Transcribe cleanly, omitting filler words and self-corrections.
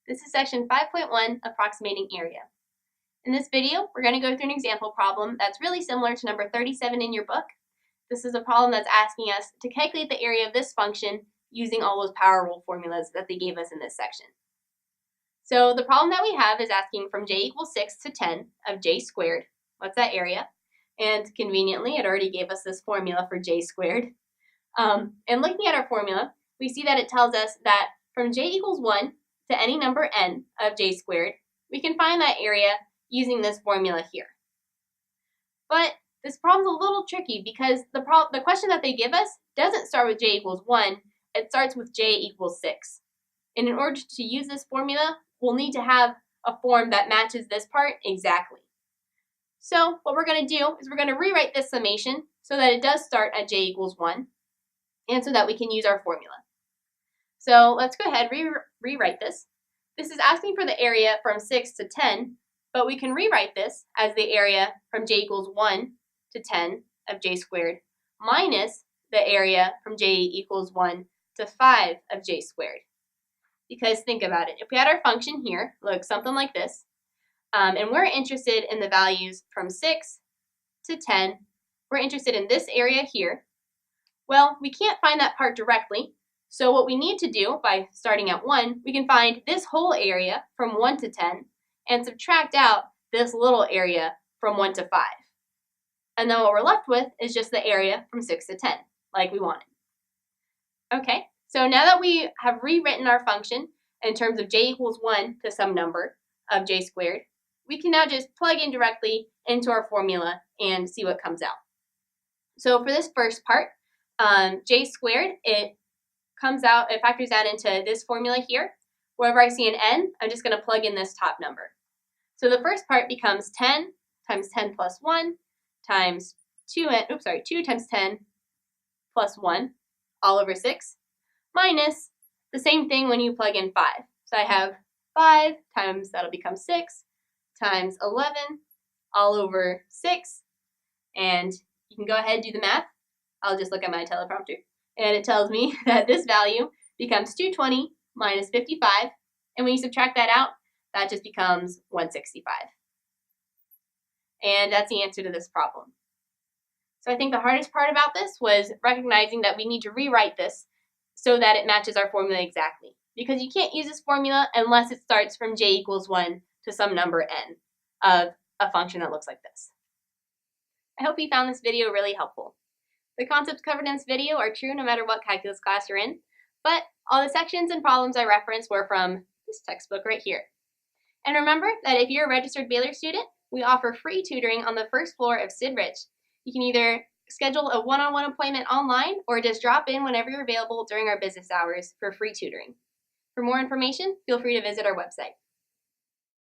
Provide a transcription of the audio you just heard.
This is section 5.1, Approximating Area. In this video, we're going to go through an example problem that's really similar to number 37 in your book. This is a problem that's asking us to calculate the area of this function using all those power rule formulas that they gave us in this section. So the problem that we have is asking from j equals 6 to 10 of j squared. What's that area? And conveniently, it already gave us this formula for j squared. And looking at our formula, we see that it tells us that from j equals 1 to any number n of j squared, we can find that area using this formula here. But this problem's a little tricky because the question that they give us doesn't start with j equals 1, it starts with j equals 6. And in order to use this formula, we'll need to have a form that matches this part exactly. So what we're going to do is we're going to rewrite this summation so that it does start at j equals 1 and so that we can use our formula. So let's go ahead and rewrite this. This is asking for the area from 6 to 10, but we can rewrite this as the area from j equals 1 to 10 of j squared minus the area from j equals 1 to 5 of j squared. Because think about it, if we had our function here, look, something like this, and we're interested in the values from 6 to 10, we're interested in this area here. Well, we can't find that part directly, so what we need to do by starting at 1, we can find this whole area from 1 to 10 and subtract out this little area from 1 to 5. And then what we're left with is just the area from 6 to 10, like we wanted. Okay, so now that we have rewritten our function in terms of j equals 1 to some number of j squared, we can now just plug in directly into our formula and see what comes out. So for this first part, j squared, it factors out into this formula here. Wherever I see an n, I'm just going to plug in this top number. So the first part becomes 10 times 10 plus 1 times 2 times 10 plus 1 all over 6 minus the same thing when you plug in 5. So I have 5 times, that'll become 6, times 11 all over 6. And you can go ahead and do the math. I'll just look at my teleprompter. And it tells me that this value becomes 220 minus 55. And when you subtract that out, that just becomes 165. And that's the answer to this problem. So I think the hardest part about this was recognizing that we need to rewrite this so that it matches our formula exactly. Because you can't use this formula unless it starts from j equals 1 to some number n of a function that looks like this. I hope you found this video really helpful. The concepts covered in this video are true no matter what calculus class you're in, but all the sections and problems I referenced were from this textbook right here. And remember that if you're a registered Baylor student, we offer free tutoring on the first floor of Sid Rich. You can either schedule a one-on-one appointment online or just drop in whenever you're available during our business hours for free tutoring. For more information, feel free to visit our website.